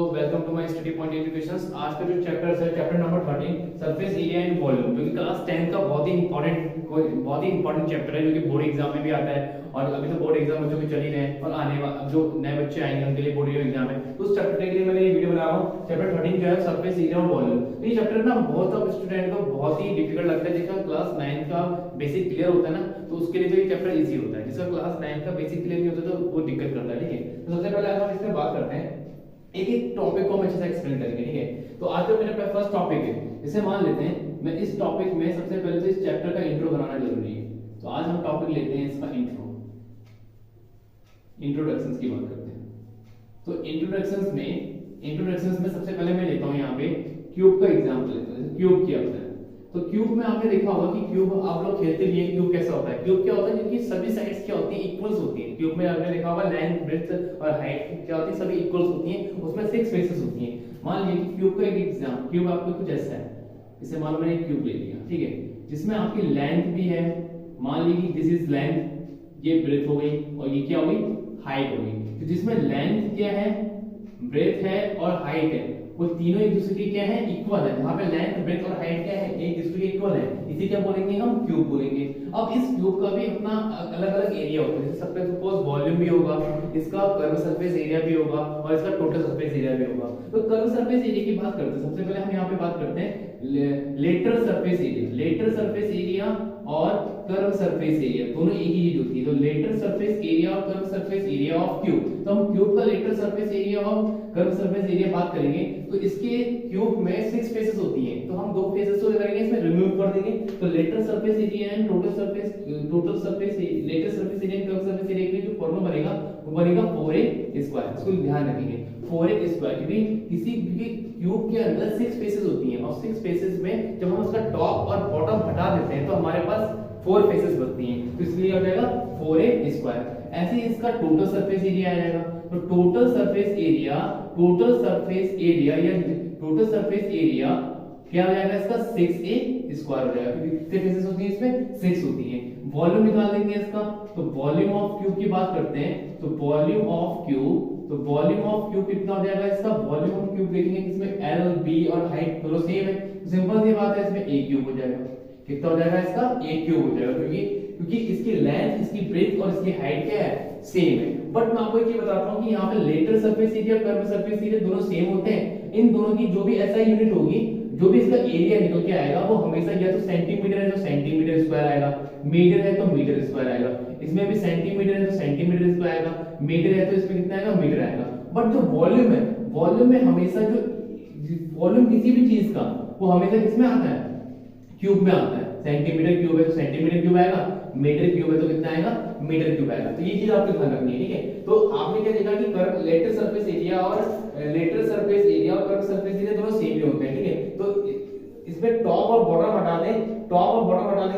Welcome to my study point education. आज का जो चैप्टर है chapter number 13 surface area and volume, जो कि क्लास 10 का बहुत ही इंपॉर्टेंट चैप्टर है, जो कि बोर्ड एग्जाम में भी आता है। और अभी तो बोर्ड एग्जाम बच्चों के चल ही रहे हैं और आने वाले जो नए बच्चे आएंगे उनके लिए बोर्ड एग्जाम है, तो उस चैप्टर के लिए मैंने ये वीडियो बना रहा हूँ। चैप्टर 13 जो है सरफेस एरिया और वॉल्यूम, तो ये चैप्टर ना बहुत ऑफ स्टूडेंट को बहुत ही डिफिकल्ट लगता है। जिसका क्लास 9 का बेसिक क्लियर होता है ना, तो उसके लिए तो ये चैप्टर इजी होता है। जिसका क्लास 9 का बेसिक क्लियर नहीं होता तो वो दिक्कत करता है। ठीक है, तो सबसे पहले हम इसमें बात करते हैं, एक एक टॉपिक को हम अच्छे से एक्सप्लेन करेंगे। ठीक है, तो आज का मेरा फर्स्ट टॉपिक है, इसे मान लेते हैं मैं इस टॉपिक में सबसे पहले तो इस चैप्टर का इंट्रो बनाना जरूरी है। तो आज हम टॉपिक लेते हैं इसका इंट्रोडक्शंस की बात करते हैं। तो इंट्रोडक्शंस में सबसे पहले मैं लेता हूं यहाँ पे क्यूब का एग्जांपल लेता हूं। क्यूब क्या होता है? तो क्यूब में आपने देखा होगा कि क्यूब आप लोग खेलते भी हैं। क्यूब कैसा होता है? क्यूब क्या होता है? जिनकी सभी साइड्स क्या होती है, इक्वल्स होती हैं। क्यूब में आपने देखा होगा लेंथ ब्रेड्थ और हाइट क्या होती है, सभी इक्वल्स होती हैं। उसमें 6 फेसेस होती हैं। मान लीजिए कि क्यूब का एक एग्जाम, क्यूब आपका कुछ ऐसा है, इसे मान लो मैंने एक क्यूब ले लिया, ठीक है, जिसमें आपकी लेंथ भी है। मान लीजिए दिस इज लेंथ, ये ब्रेड्थ हो गई और ये क्या हो गई, हाइट हो गई। तो जिसमें लेंथ क्या है, ब्रेड्थ है और हाइट है, वो तीनों एक दूसरे के क्या है, इक्वल है। जहां पे लेंथ ब्रेड्थ और हाइट क्या है, एक दूसरे के इक्वल है, इसे क्या बोलेंगे हम, क्यूब बोलेंगे। अब इस क्यूब का भी अपना अलग अलग एरिया होता है। जैसे सबसे सपोज वॉल्यूम भी होगा, इसका कर्व सरफेस एरिया भी होगा और इसका टोटल सरफेस एरिया भी होगा। तो कर्व सरफेस एरिया की बात करते हैं। सबसे पहले हम यहाँ पे बात करते हैं lateral surface area. Lateral surface area और कर्व सरफेस एरिया दोनों एक ही चीज होती है। तो लेटरल सरफेस एरिया और curve surface area of cube, तो हम क्यूब का लेटरल सरफेस एरिया और कर्व सरफेस एरिया बात करेंगे। तो इसके क्यूब में 6 फेसेस होती हैं, तो हम 2 फेसेस तो करेंगे, इसमें रिमूव कर देंगे। तो lateral surface area and total surface lateral surface area and curve surface area के लिए जो फॉर्मूला बनेगा वो बनेगा 4a स्क्वायर। इसको ध्यान रखेंगे, 4a स्क्वायर, क्योंकि क्यूब के अंदर 6 फेसेस होती हैं और 6 फेसेस में जब हम उसका टॉप और बॉटम हटा देते हैं तो हमारे पास 4 फेसेस बचती हैं। तो इसलिए हो जाएगा 4a स्क्वायर। ऐसे ही इसका टोटल सरफेस एरिया आ जाएगा। तो टोटल सरफेस एरिया क्या हो जाएगा इसका, 6a स्क्वायर हो जाएगा, क्योंकि कितने फेसेस होती हैं इसमें, 6 होती हैं। वॉल्यूम निकाल देंगे इसका। तो वॉल्यूम ऑफ क्यूब की बात करते हैं। तो वॉल्यूम ऑफ क्यूब कितना हो जाएगा इसका, वॉल्यूम ऑफ क्यूब देखेंगे इसमें l b और हाइट दोनों सेम है। सिंपल सी बात है, इसमें a क्यूब हो जाएगा। कितना हो जाएगा इसका, a क्यूब हो जाएगा, क्योंकि इसकी लेंथ, इसकी ब्रेड्थ और इसकी हाइट क्या है, सेम है। बट मैं आपको एक चीज बताता हूं कि यहाँ पे लेटरल सरफेस एरिया और कर्व सरफेस एरिया दोनों सेम होते हैं। इन दोनों की जो भी ऐसा यूनिट होगी, जो भी इसका एरिया निकल के आएगा वो हमेशा या तो सेंटीमीटर है तो सेंटीमीटर स्क्वायर आएगा, मीटर है तो मीटर स्क्वायर आएगा। इसमें भी सेंटीमीटर है तो सेंटीमीटर स्क्वायर आएगा, मीटर है तो इसमें कितना आएगा, मीटर आएगा। बट जो वॉल्यूम है, वॉल्यूम में हमेशा जो वॉल्यूम किसी भी चीज का वो हमेशा किसमें आता है, क्यूब में आता है। सेंटीमीटर क्यूब है तो सेंटीमीटर क्यूब आएगा, मीटर क्यूब है तो कितना आएगा, मीटर क्यूब आएगा। तो ये चीज आपको ध्यान रखनी है, ठीक है। तो आपने क्या देखा कि कर्व लेटरल सरफेस एरिया और कर्व सरफेस एरिया दोनों सेम ही होते हैं, ठीक है। तो इसमें टॉप और बॉटम हटा दें,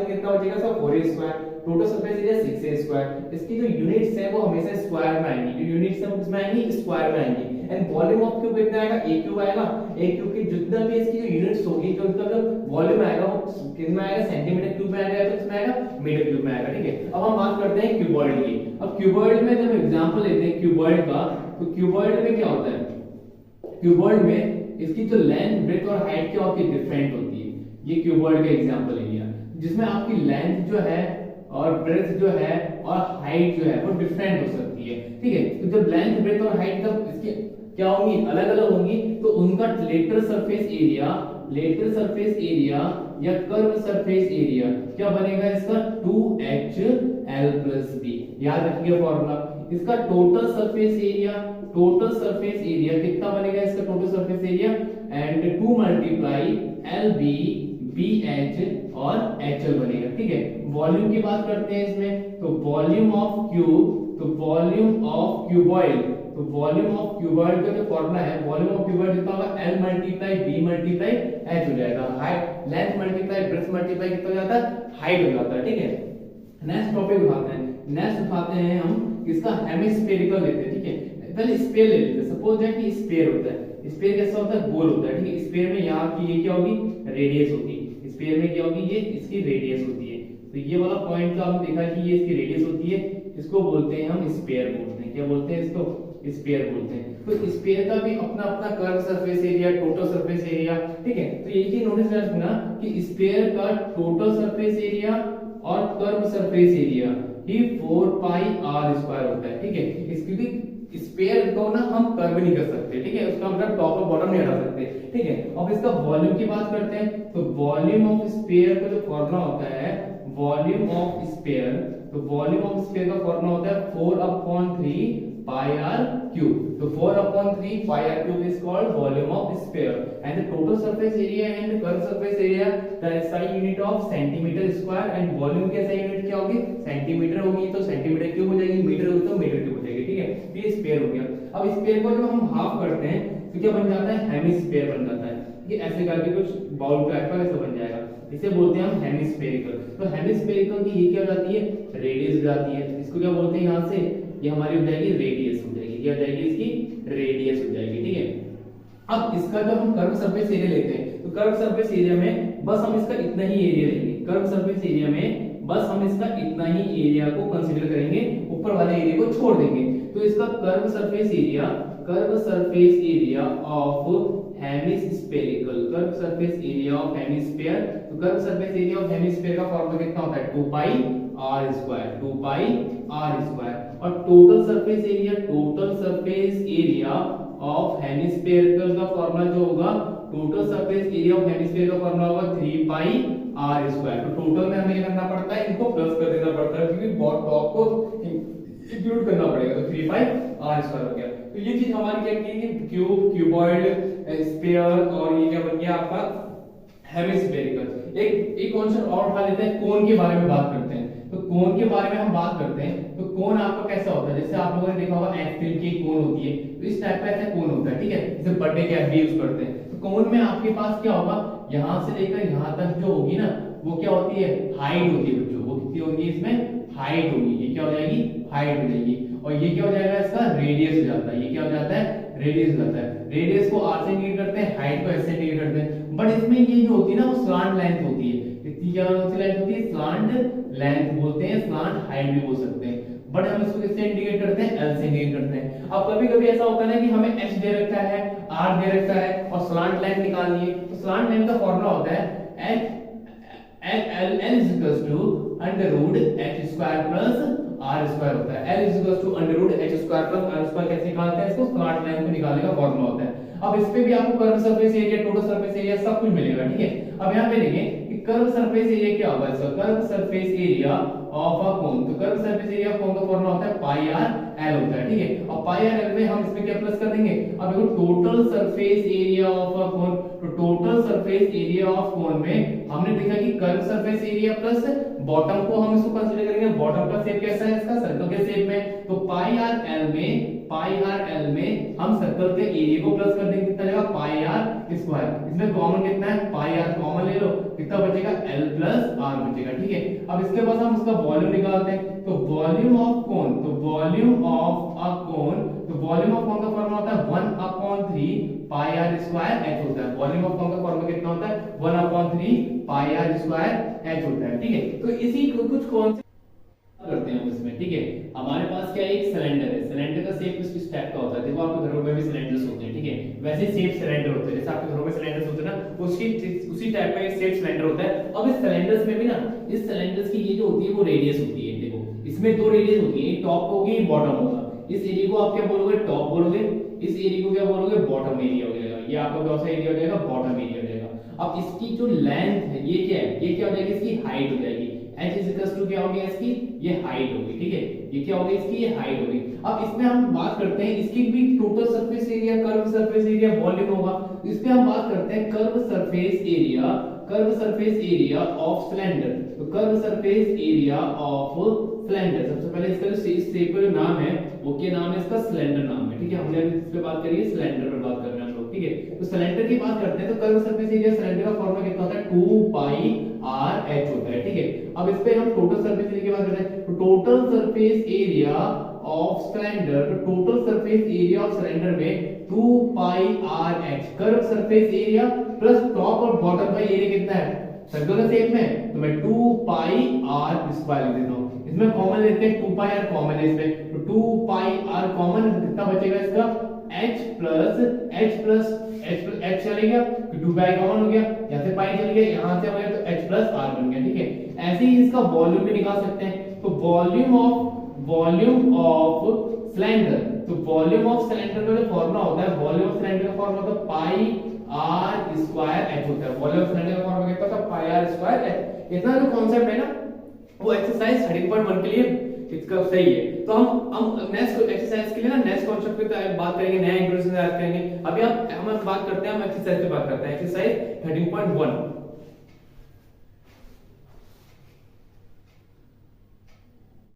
कितना बचेगा, सब 4a square. Total surface area 6a square. इसकी जो यूनिट्स है वो हमेशा स्क्वायर में आएंगी, जो यूनिट्स है किसमें आएंगी, स्क्वायर में आएंगी। एंड वॉल्यूम ऑफ क्यूब कितना आएगा, a क्यूब आएगा। a क्यूब की जितना भी इसकी जो यूनिट्स होगी, जो इसका जो वॉल्यूम आएगा वो किसमें आएगा, सेंटीमीटर क्यूब में आएगा या तो किसमें आएगा, मीटर क्यूब में आएगा, ठीक है। अब हम बात करते हैं क्यूबॉइड की। अब क्यूबॉइड में जब एग्जांपल लेते हैं क्यूबॉइड का, तो क्यूबॉइड में क्या होता है, क्यूबॉइड में इसकी जो लेंथ ब्रेड्थ और हाइट क्या होती है, डिफरेंट होती है। ये क्यूबॉइड का एग्जांपल है लिया, जिसमें आपकी लेंथ जो है और ब्रेड्थ जो है और हाइट जो है वो डिफरेंट हो सकती है, ठीक है। तो जब लेंथ ब्रेड्थ और हाइट जब इसके क्या होंगी, अलग अलग होंगी, तो उनका लेटरल सरफेस एरिया या कर्व सरफेस एरिया क्या बनेगा इसका, 2HL+b। याद रखिए फॉर्मूला। इसका टोटल सरफेस एरिया कितना बनेगा, इसका total surface area and 2 multiply LB BH और HL बनेगा, ठीक है। वॉल्यूम की बात करते हैं इसमें। तो वॉल्यूम ऑफ क्यूबॉइड का जो फॉर्मूला है, वॉल्यूम ऑफ क्यूबॉइड कितना होगा, L multiply B multiply H हो जाएगा। Height, length multiply breadth multiply कितना हो जाता है, हाइट हो जाता है, ठीक है। नेक्स्ट टॉपिक उठाते हैं हम इसका हेमिस्फेरिकल लेते हैं, ठीक है। पहले स्फीयर ले लेते हैं। सपोज दैट कि स्फीयर होता है, स्फीयर कैसा होता है, गोल होता है, ठीक है। स्फीयर में यहाँ की ये क्या होगी, रेडियस होगी। स्फीयर में क्या होगी, ये इसकी रेडियस होती है। तो ये वाला पॉइंट का हमने देखा कि ये इसकी रेडियस होती है, इसको बोलते हैं हम स्फीयर बोलते हैं। क्या बोलते हैं इसको, स्फीयर बोलते हैं। तो स्फीयर का भी अपना अपना curve surface area, total surface area, ठीक है। तो एक चीज नोटिस रखना कि स्फीयर का टोटल सरफेस एरिया और कर्व सरफेस एरिया ही 4 पाई आर स्क्वायर होता है, ठीक है। क्योंकि स्फीयर को ना हम कर्व नहीं कर सकते, ठीक है, उसका मतलब टॉप और बॉटम नहीं हटा सकते, ठीक है। अब इसका वॉल्यूम की बात करते हैं, तो वॉल्यूम ऑफ स्फीयर का जो फॉर्मूला होता है, वॉल्यूम ऑफ स्फीयर, तो वॉल्यूम ऑफ स्फीयर का फॉर्मूला होता है 4/3 पाई आर क्यूब। तो 4/3 pi r cube is called volume of sphere and the total surface area and curve surface area the SI unit of centimetre square and volume की SI unit क्या होगी, centimetre होगी तो centimetre cube हो जाएगी, metre होगी तो metre cube हो जाएगी, ठीक है। ये स्फीयर हो गया। अब स्फीयर को जब हम हाफ करते हैं तो क्या बन जाता है, हेमिस्फीयर बन जाता है। ये ऐसे करके कुछ बाउल टाइप का ऐसा बन जाएगा, इसे बोलते हैं हम हेमिस्फेरिकल। तो हेमिस्फेरिकल की ये क्या हो जाती है, रेडियस हो जाती है। इसको क्या बोलते हैं, यहाँ से ये हमारी हो जाएगी रेडियस हो जाएगी, क्या हो जाएगी, इसकी रेडियस हो जाएगी, ठीक है। अब इसका जब हम कर्व सरफेस एरिया लेते हैं तो कर्व सरफेस एरिया में बस हम इसका इतना ही एरिया लेंगे, कर्व सरफेस एरिया में बस हम इसका इतना ही एरिया को कंसीडर करेंगे, ऊपर वाले एरिया को छोड़ देंगे। तो इसका curve surface area of hemispherical, curve surface area of hemisphere, तो curve surface area of hemisphere का फॉर्मूला कितना होता है, 2 pi r square, 2 pi r square. और total surface area of hemispherical का फॉर्मूला जो होगा, total surface area of hemisphere का फॉर्मूला होगा 3 पाई आर स्क्वायर। तो टोटल में हमें क्या करना पड़ता है, इनको प्लस कर देना पड़ता है क्योंकि टॉप को इंक्लूड करना पड़ेगा, तो 3 पाई आर स्क्वायर हो गया। तो ये चीज हमारी क्या की, क्यूब, क्यूबॉइड, स्फीयर, और ये क्या बन गया आपका हेमिस्फेरिकल। एक क्वेश्चन और उठा लेते हैं, कोन के बारे में बात करते हैं। तो कोन के बारे में हम बात करते हैं, तो कोन आपका कैसा होता है, जैसे आप लोगों ने देखा होगा एक्सिल की कोन होती है, तो इस टाइप का ऐसा कोन होता है, ठीक है। जैसे बर्थडे कैप भी यूज करते हैं। तो कोन में आपके पास क्या होगा, यहां से लेकर यहां तक जो होगी ना, वो क्या होती है, हाइट होती है बच्चों। वो कितनी होगी, इसमें हाइट होगी, ये क्या हो जाएगी, हाइट हो जाएगी। और ये क्या हो जाएगा, इसका रेडियस हो जाता है, ये क्या हो जाता है, रेडियस हो जाता है। रेडियस को r से इंडिकेट करते हैं, हाइट को s से इंडिकेट करते हैं। बट इसमें ये जो होती है ना, वो स्लांट लेंथ होती है। इतनी क्या लेंथ होती है, स्लांट लेंथ बोलते हैं, स्लांट हाइट भी बोल सकते हैं। बट हम इसको किससे इंडिकेट करते हैं, l से इंडिकेट करते हैं। अब कभी-कभी ऐसा होता है ना कि हमें h दे रखा है, r दे रखा है और स्लांट लेंथ निकालनी है। तो स्लांट लेंथ का फॉर्मूला होता है L under root h square plus r square होता है। L under root h square plus r square कैसे निकालते हैं, इसको स्लांट लाइन को निकालने का फॉर्मूला होता है। अब इस पे भी आपको curve surface area, total surface area सब कुछ मिलेगा, ठीक है। अब यहाँ पे देखें कि कर्व सरफेस एरिया क्या होगा, इसका curve surface area of a cone, तो curve surface area of cone का फॉर्मूला होता है पाई आर एल होता है, ठीक है। और पाई आर एल में हम इसमें क्या प्लस कर देंगे, अब देखो total surface area of a cone, तो total surface area of cone में हमने देखा कि curve surface area plus bottom को हम इसको कंसीडर करेंगे। बॉटम का शेप कैसा है, इसका सर्कल के शेप में। तो पाई आर एल में हम सर्कल के एरिया को प्लस कर देंगे, कितना जाएगा, पाई आर स्क्वायर। इसमें कॉमन कितना है, पाई आर कॉमन ले लो, कितना बचेगा, एल प्लस आर बचेगा, ठीक है। अब इसके बाद हम उसका वॉल्यूम निकालते हैं। तो वॉल्यूम ऑफ कोन, तो वॉल्यूम ऑफ अ कोन, तो वॉल्यूम ऑफ कोन का फॉर्मूला होता है 1/3 पाई आर स्क्वायर h होता है। वॉल्यूम ऑफ कोन का फॉर्मूला कितना होता है, 1/3 पाई आर स्क्वायर h होता है, ठीक है। तो इसी कुछ कौन करते हैं हम इसमें, ठीक है। हमारे पास क्या एक सिलेंडर है, सिलेंडर का शेप इस टाइप का होता है। देखो आपके घरों में भी सिलेंडर्स होते हैं, ठीक है, वैसे शेप सिलेंडर होते हैं, जैसे आपके घरों में सिलेंडर्स होते हैं ना, उसी टाइप का एक शेप सिलेंडर होता है। अब इस सिलेंडर्स में भी ना, इस सिलेंडर्स की ये जो होती है वो रेडियस होती है। देखो इसमें दो रेडियस होती है, एक टॉप होगी, एक बॉटम होगा। इस एरिया को आप क्या बोलोगे, टॉप बोलोगे, इस एरिया को क्या बोलोगे, बॉटम एरिया हो जाएगा। ये आपका कौन सा एरिया हो जाएगा, बॉटम एरिया हो जाएगा। अब इसकी जो लेंथ है, ये क्या है, ये क्या हो जाएगी, इसकी हाइट हो जाएगी। h क्या हो गया, इसकी ये हाइट होगी, ठीक है। ये क्या होगी, इसकी ये हाइट होगी। अब इसमें हम बात करते हैं, इसकी भी total surface area, curve surface area, volume होगा। इस पे हम बात करते हैं curve surface area of cylinder. तो curve surface area of cylinder, सबसे पहले इसका जो शेप का जो नाम है वो क्या नाम है, इसका सिलेंडर नाम है, ठीक है। हमने इस पे बात करी है, सिलेंडर पर बात कर रहे हैं हम लोग, ठीक है। तो सिलेंडर की बात करते हैं, तो कर्व सरफेस एरिया सिलेंडर का फॉर्मूला कितना होता है, 2 पाई आर एच होता है, ठीक है। अब इस पे हम टोटल सरफेस एरिया की बात करते हैं। तो total surface area of cylinder, तो total surface area of cylinder में 2 pi r h, curve surface area plus top और बॉटम का एरिया कितना है, सर्कल के शेप में, तो मैं 2 पाई आर स्क्वायर लिख देता हूं। इसमें कॉमन लेते हैं, 2 पाई आर कॉमन है इसमें, तो 2 पाई आर कॉमन, कितना बचेगा इसका h चले गया, 2 पाई कॉमन हो गया, यहाँ से पाई चल गया, यहाँ से हो गया, तो h प्लस आर बन गया। ठीक है, ऐसे ही इसका वॉल्यूम भी निकाल सकते हैं। तो वॉल्यूम ऑफ सिलेंडर, तो वॉल्यूम ऑफ सिलेंडर का जो फॉर्मूला होता है, वॉल्यूम ऑफ सिलेंडर का फॉर्मूला होता है पाई आर स्क्वायर एच होता है। वॉल्यूम ऑफ सिलेंडर का फॉर्मूला कितना होता है, पाई आर स्क्वायर एच। इतना जो कांसेप्ट है ना, वो एक्सरसाइज 13.1 के लिए इसका सही है। तो हम नेक्स्ट एक्सरसाइज के लिए ना नेक्स्ट कॉन्सेप्ट पे बात करेंगे, नया इंट्रोडक्शन याद करेंगे। अभी हम बात करते हैं, हम एक्सरसाइज पे बात करते हैं, एक्सरसाइज 13.1।